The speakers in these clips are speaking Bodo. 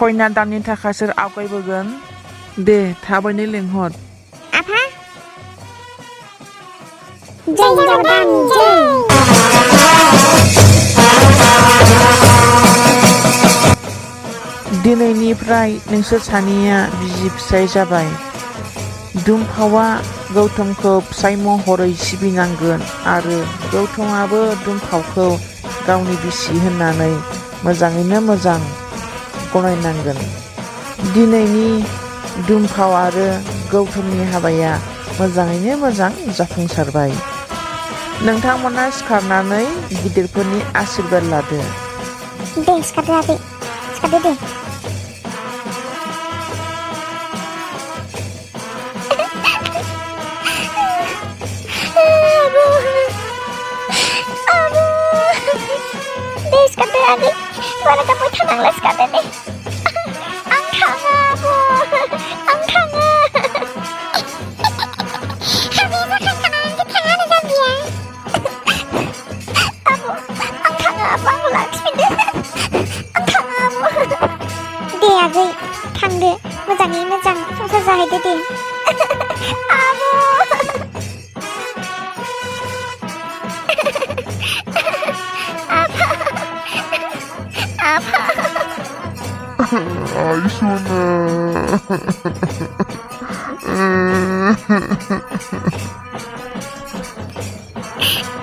खयना दाननि थाखाय सोर आवगायबोगोन दे थाबैनो लिंहर आफा जय जगदान जय दिनैनिफ्राय नोंसोर सानैया बिसि फिसाय जाबाय दुमफावआ गौतमखौ फिसाय महरै सिबिनांगोन आरो गौतमाबो दुमफावखौ गावनि बिसि होननानै मोजाङैनो मोजां गनायनांगोन दिनैनि दुमफाव आरो गौतमनि हाबाया मोजाङैनो मोजां जाफुंसारबाय नोंथांमोना सिखारनानै गिदिरफोरनि आशीर्बाद लादो दे सिखारदो आगै सिखारदो दे सिखारदो आगै बारा गाबबाय थानांला सिखारदो दे आं थाङा आबौ आं थाङा हाबाया जाखांखानानैसो थाङा आरो जाम्बिया आबौ आं थाङा आबौ आंखौ लाखिफिनदो आं थाङा आबौ दे आगै थांदो मोजाङै मोजां संसार जाहैदो दे आबौ Ay Suna.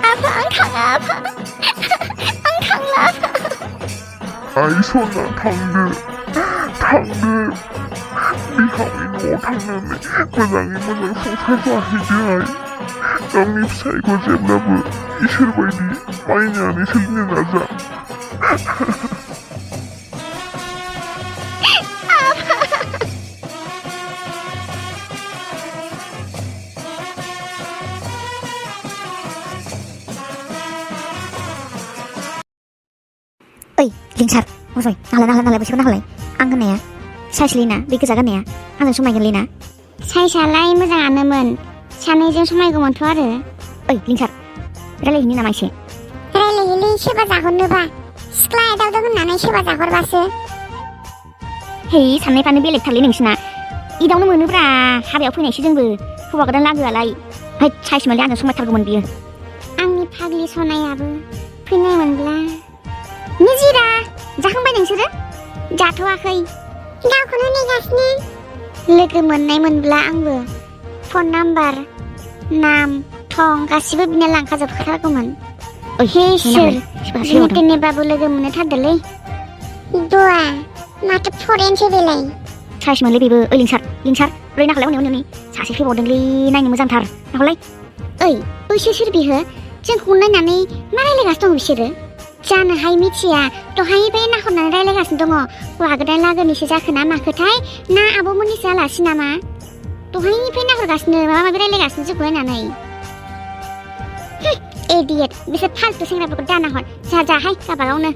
Apa ang थाङा apa? आं थांला Ay Suna थांदो थांदो बिहावनि न'आव थांनानै मोजाङै मोजां संसार जाहैदोहाय गावनि फिसायखौ जेब्लाबो इसोर बायदि मानिनानै सोलिनो नाजा ओइ लिंसार अजय नालाय बिसोरखौ नालाय आं होननाया साइसलिना बे गोजा गाननाया आंजों समायगोनलै साइसालाय मोजाङानोमोन सानैजों समायगौमोनथ' आरो ओइ लिंसार रायलायहैनो नामा एसे रायलायहैलै सोरबा जाहरनोबा सिख्ला एदावदों होननानै सोरबा जाहरबासो है साननायफ्रानो बेलेगथारलै नोंसिना इदावनो मोनोब्रा हाबायाव फैनायसो जोंबो हौवा गोदान लागोआलाय है साइसमोनलै आंजों समायथारगौमोन बियो आंनि फाग्लि सनायाबो फैनायमोनब्ला निजिरा जाखांबाय नोंसोरो जाथ'वाखै गावखौनो नेगासिनो लोगो मोननायमोनब्ला आंबो फन नाम्बार नाम थं गासिबो बिना लांखाजोबखाथारगौमोन हे सोर जेने तेनेबाबो लोगो मोननो थारदोलै द'आ माथो फरेनसो बेलाय साइस मोनलै बेबो ओइ लिंसार ओरै नाखौलाय हनै सासे फैबावदोंलै नायनो मोजांथार नाखौलाय ओइ बैसोर सोर बिहो जोंखौ नायनानै मा रायलायगासिनो दं बिसोरो जानोहाय मिथिया दहायनिफ्राय नाहरनानै रायलायगासिनो दङ हौवा गोदान लागोनिसो जाखोना माखोथाय ना आब'मोननिसो आलासि नामा दहायनिफ्राय नाहरगासिनो माबा माबि रायलायगासिनो जोंखौ नायनानै एडियट बिसोर फाल्तु सेंग्राफोरखौ दानाहर जाहाय गाबागावनो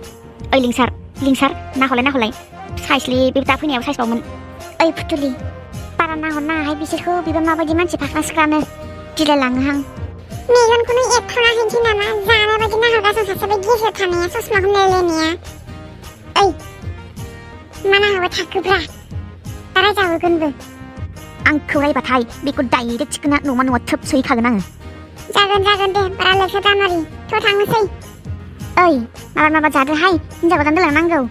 ओइ लिंसार नाहरलाय साइसलि बे दा फैनायाव साइसबावमोन ओइ फुथुलि बारा नाहरनाङाहाय बिसोरखौ बिबा माबायदि मानसि फाख्रा सिख्लानो दिलायलाङोहां मेगनखौनो एरख'ना हैनोसै नामा जानाय बायदि नाहरगासिनो सासे बे गेजेर थानाया ससमाखौ नायलायनाया ओइ मा नाहरबाय थाखोब्रा रायजाहोगोनबो आंखौ रायबाथाय बेखौ डाइरेक्ट थिखोना न'मा न'आ थोब सोहैखागोन आङो जागोन दे बारा लेखा दामारि थ' थांनोसै ओइ माबा जादोहाय हिनजाव गोदान दोलांनांगौ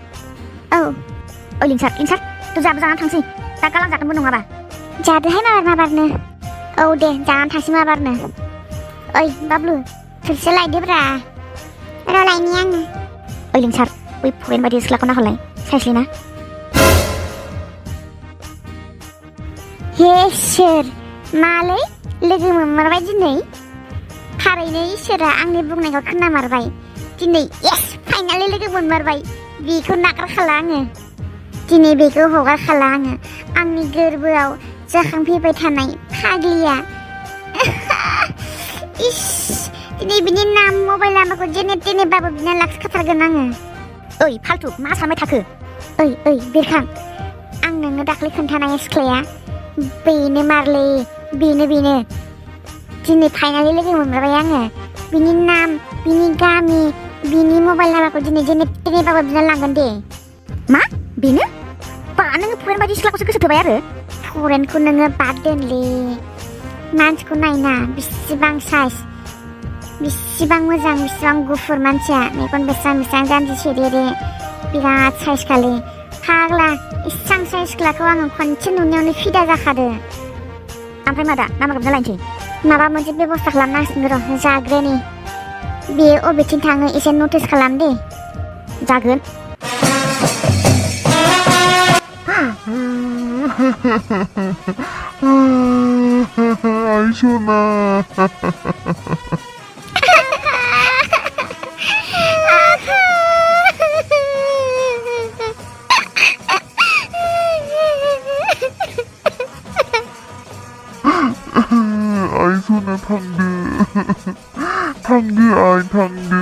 औ ओइ लिंसार थ' जानानै थांसै दा गालां जागोनबो नङाबा जादोहाय माबारनो औ दे जानानै थांसै माबारनो ओइ बाब्लु थोरसि लायदोब्रा र' लायनि आङो ओइ लिंसार बै फरेन बायदि सिख्लाखौ नाहरलाय साइसलिना हे सोर मालै लोगो मोनमारबाय दिनै थारैनो इसोरा आंनि बुंनायखौ खोनामारबाय दिनै येस फाइनालि लोगो मोनमारबाय बेखौ नागारखाला आङो दिनै बेखौ हगारखाला आङो आंनि गोरबोआव जाखांफैबाय थानाय फाग्लिया इस दिनै बिनि नाम मबाइल नाम्बारखौ जेने तेनेबाबो बिना लाखिखाथारगोन आङो ओइ फाल्तु मा सानबाय थाखो ओइ बिरखां आं नोंनो दाख्लै खोन्थानाय सिख्लाया बेनो मारलै बेनो दिनै फाइनालि लोगो मोनबाय आङो बिनि नाम बिनि गामि बिनि मबाइल नाम्बारखौ दिनै जेने तेनेबाबो बिना लांगोन दे मा बेनो नोङो फरेन बायदि सिख्लाखौसो गोसो थोबाय आरो फरेनखौ नोङो बाद दोनलै मानसिखौ नायना बेसेबां साइज बेसेबां मोजां बेसेबां गुफुर मानसिया मेगन बेसेबां बेसेबां जानजि सेरेरे बिराद साइज खालि फाग्ला इसां साइज सिख्लाखौ आङो खनसे नुनायावनो फिदा जाखादो ओमफ्राय मा दा नामा लायनोसै माबा मोनसे बेबस्था खालामनांसिगोन र' जाग्रोनि बेयो अबेथिं थाङो एसे नटिस खालाम दे जागोन आइ सना आइ सना थांदो आइ थांदो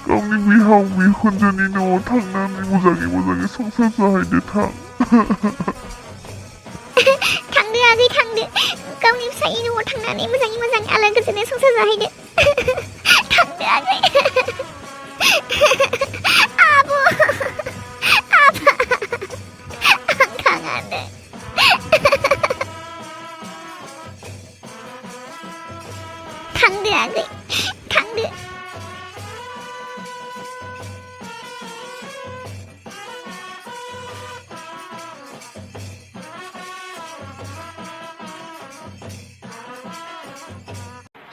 गावनि बिहाव बिखुनजोनि न'आव थांनानै मोजाङै संसार जाहैदो थांदो आगै थांदो गावनि फिसायनि न'आव थांनानै मोजाङै आलो गोजोनै संसार जाहैदो थांदो आगै आब' आफा आं थाङानो थांदो आगै थांदो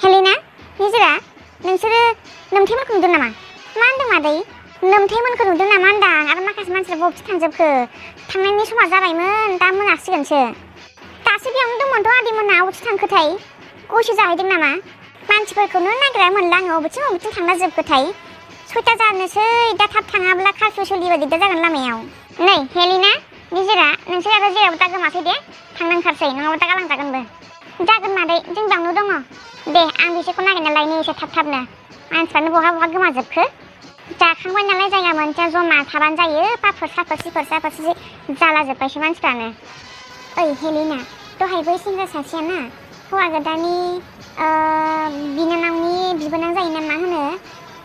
हेलिना निजोरा नोंसोरो नोमथाइमोनखौ नुदों नामा मा होनदों मादै नोमथाइमोनखौ नुदों नामा होनदां आरो माखासे मानसिफ्रा बबेथिं थांजोबखो थांनायनि समा जाबायमोन दा मोनासिगोनसो दासो बेयावनो दंमोनथ' आदैमोना अबेथिं थांखोथाय गयसो जाहैदों नामा मानसिफोरखौनो नागिरा मोनला आङो अबेथिं थांना जोबखोथाय 6ता जानोसै दा थाब थाङाब्ला काफिउ सोलिबा दिगदार जागोन लामायाव नै हेलिना निजोरा नोंसोर आरो जेरावबो दा गोमासै दे थांनो ओंखारसै नङाबा दा गालांजागोनबो जागोन मादै जों बेयावनो दङ दे आं बिसोरखौ नागिरना लायनो एसे थाबनो मानसिफ्रानो बहा गोमाजोबखो जाखांबाय नालाय जायगा मोनसेया जमा थाबानो जायो पाफोर साफोर जालाजोब्बायसो मानसिफ्रानो ओइ हेलिना दहायबो सेंग्रा सासेयाना हौवा गोदाननि बिनानावनि बिबोनां जायो ना मा होनो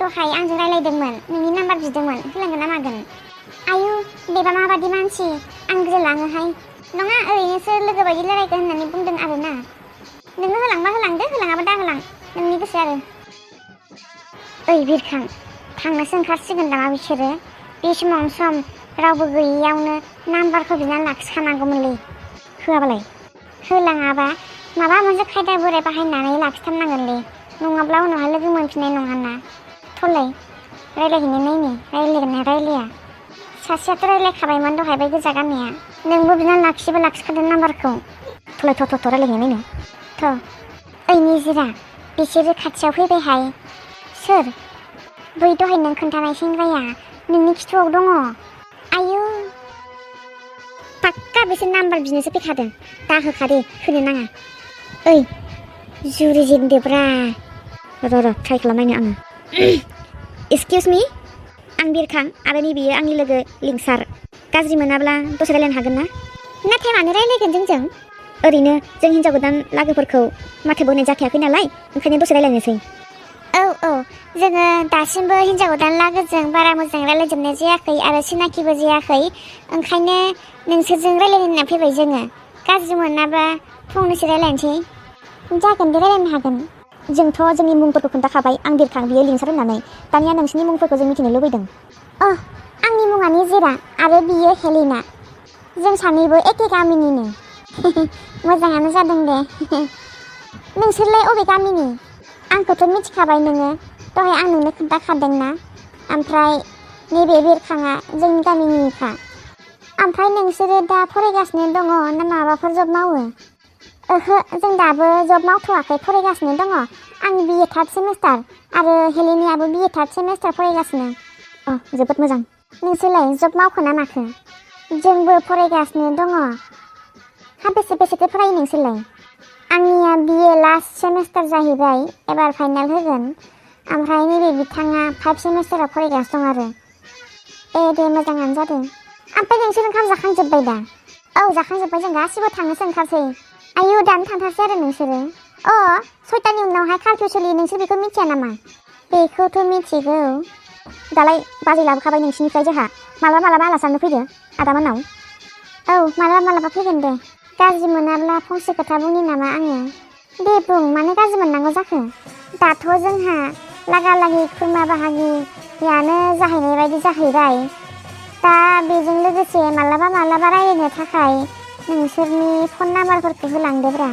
दहाय आंजों रायलायदोंमोन नोंनि नाम्बार बिदोंमोन होलांगोन ना मागोन आयु बेबा माबादि मानसि आं गोलाङोहाय नङा ओरैनोसो लोगो बायदि रायलायगोन होननानै बुंदों आरोना नोङो होलांबा होलांदो होलाङाबा दा होलां नोंनि गोसो आरो ओइ बिरखां थांनोसो ओंखारसिगोन नामा बिसोरो बे समावनो सम रावबो गैयैयावनो नाम्बारखौ बिनानै लाखिखानांगौमोनलै होआबालाय होलाङाबा माबा मोनसे खायदा बोराय बाहायनानै लाखिथारनांगोनलै नङाब्ला उनावहाय लोगो मोनफिननाय नङाना थ'लै रायलायहैनो नायनि रायलायगोन ना रायलाया सासेयाथ' रायलायखाबायमोन दहाय बे गोजा गाननाया नोंबो बिनानै लाखिखादों नाम्बारखौ थ'लै थ' रायलायहैनो नायनो थ' ओइ निजिरा बिसोरो खाथियाव फैबायहाय सोर बै दहाय नों खोन्थानाय सेंग्राया नोंनि खिथुआव दङ आयु पाक्का बिसोर नाम्बार बिनोसो फैखादों दा होखादे होनो नाङा ओइ जुरिजेनदोब्रा र' ट्राइ खालामनायनो आङो एक्सकिउस मी आं बिरखां आरो नैबेयो आंनि लोगो लिंसार गाज्रि मोनाब्ला दसे रायलायनो हागोन ना नाथाय मानो रायलायगोन जोंजों ओरैनो जों हिन्जाव गोदान लागोफोरखौ माथो बोनाय जाखायाखै नालाय ओंखायनो दसे रायलायनोसै औ जोङो दासिमबो हिन्जाव गोदान लागोजों बारा मोजां रायलायजोबनाय जायाखै आरो सिनाकिबो जायाखै ओंखायनो नोंसोरजों रायलायनो होनना फैबाय जोङो गाज्रि मोनाब्ला फंनैसो रायलायनोसै जागोन दे रायलायनो हागोन जोंथ' जोंनि मुंफोरखौ खोन्थाखाबाय आं बिरखां बियो लिंसार होननानै दानिया नोंसिनि मुंफोरखौ जों मिथिनो लुबैदों आंनि मुङा निजिरा आरो बियो हेलिना जों सानैबो एखे गामिनिनो मोजाङानो जादों दे नोंसोरलाय अबे गामिनि आंखौथ' मिथिखाबाय नोङो दहाय आं नोंनो खोन्थाखादोंना ओमफ्राय नैबे बिरखाङा जोंनि गामिनिखा ओमफ्राय नोंसोरो दा फरायगासिनो दङ ना माबाफोर जब मावो ओहो जों दाबो जब मावथ'वाखै फरायगासिनो दङ आं BA 3rd सेमिस्टार आरो हेलेनायाबो BA 3rd सेमिस्टार फरायगासिनो जोबोद मोजां नोंसोरलाय जब मावखो ना माखो जोंबो फरायगासिनो दङ बेसेथो फरायो नोंसोरलाय आंनिया BA लास्ट सेमिस्टार जाहैबाय एबार फाइनाल होगोन ओमफ्राय नैबे बिथाङा 5 सेमिस्टाराव फरायगासिनो दं आरो दे मोजाङानो जादों ओमफ्राय नोंसोर ओंखाम जाखांजोब्बाय दा जाखांजोब्बाय जों गासिबो थांनोसो ओंखारसै आयु दानो थांथारसै आरो नोंसोरो 6टानि उनावहाय काफिउ सोलियो नोंसोर बेखौ मिथिया नामा बेखौथ' मिथिगौ दालाय बाजै लाबोखाबाय नोंसिनिफ्राय जोंहा मालाबा आलासि जानो फैदो आदामोननाव औ मालाबा फैगोन दे गाज्रि मोनाब्ला फंसे खोथा बुंनि नामा आङो दे बुं मानो गाज्रि मोननांगौ जाखो दाथ' जोंहा लागा लागि खुरमा बाहागियानो जाहैनाय बायदि जाहैबाय दा बेजों लोगोसे मालाबा रायलायनो थाखाय नोंसोरनि फन नाम्बारफोरखौ होलांदोब्रा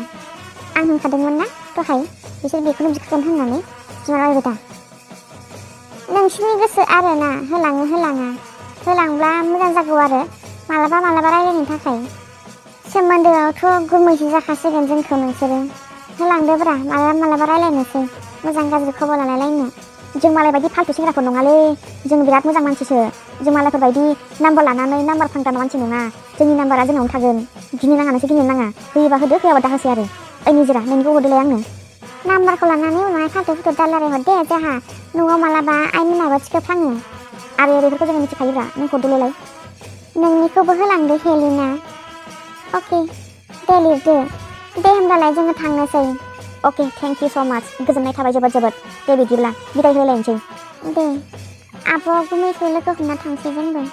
आं होनखादोंमोन ना दहाय बिसोर बेखौनो बिखागोन होननानै बिमा रायबाय दा नोंसोरनि गोसो आरोना होलांब्ला मोजां जागौ आरो मालाबा रायलायनो थाखाय सोमोन्दोआवथ' गुमैसो जाखासिगोन जोंखौ नोंसोरो होलांदोब्रा मालाबा रायलायनोसै मोजां गाज्रि खबर लालायलायनो जों मालाय बायदि फाल्थु सेंग्राफोर नङालै जों बिराद मोजां मानसिसो जों मालायफोर बायदि नाम्बार लानानै नाम्बार फानग्रा मानसि नङा जोंनि नाम्बारा जोंनावनो थागोन गिनो नाङा होयोबा होदो होयाबा दा होसै आरो ओइ निजिरा नोंनिखौ हरदोलाय आंनो नाम्बारखौ लानानै उनावहाय फाल्थु दालाराय हर दे जोंहा न'आव मालाबा आइमोनाबो थिखोफ्लाङो आरो बेफोरखौ जोङो मिथिखायोब्रा नों हरदोलाय नोंनिखौबो होलांदो हेलिना अके दे लिरदो दे होमब्लालाय जोङो थांनोसै अके थेंक इउ स' माच गोजोननाय थाबाय जोबोद दे बिदिब्ला बिदाय होलायनोसै दे आब' गुमैखौ लोगो हमना थांसै जोंबो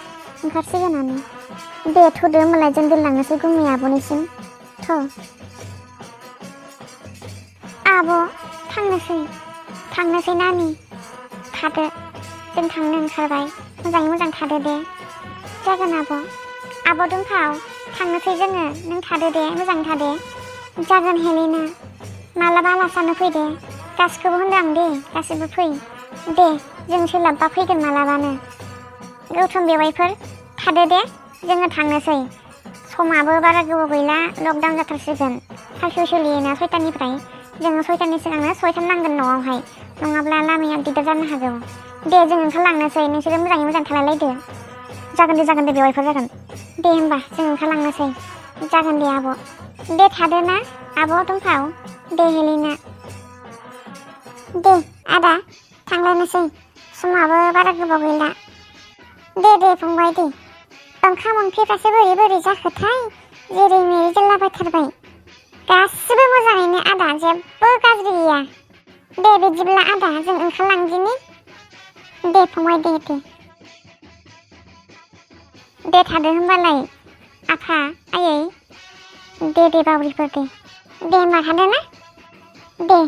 ओंखारसिगोनानो दे थ'दो होमबालाय जों दोनलांनोसै गुमै आब'निसिम थ' आब' थांनोसै नानि थादो जों थांनो ओंखारबाय मोजाङै मोजां थादो दे जागोन आब' दुमफाव थांनोसै जोङो नों थादो दे मोजाङै थादो जागोन हेलेना मालाबा आलासियानो फै दे गासिखौबो होनदों आं दे गासिबो फै दे जों सोलाबबा फैगोन मालाबानो गौथम बेवाइफोर थादो दे जोङो थांनोसै समाबो बारा गोबाव गैला लकडाउन जाथारसिगोन कारफिउ सोलियोना 6टानिफ्राय जोङो 6टानि सिगांनो सहैथारनांगोन न'आवहाय नङाब्ला लामाया दिगदार जानो हागौ दे जों ओंखारलांनोसै नोंसोरो मोजाङै मोजां थालायलायदो जागोन दे बेवाइफोर जागोन दे होमबा जों ओंखारलांनोसै जागोन दे आब' दे थादो ना आब' दुमफाव दे हेलिना दे आदा थांलायनोसै समाबो बारा गोबाव गैला दे फंबाय दे ओंखाम ओंख्रिफ्रासो बोरै जाखोथाय जेरै मेरै जालाबायथारबाय गासिबो मोजाङैनो आदा जेबो गाज्रि गैया दे बिदिब्ला आदा जों ओंखारलांदिनि दे फंबाय दे थादो होमबालाय आफा आयै दे बावरिफोर दे होमबा थादो ना दे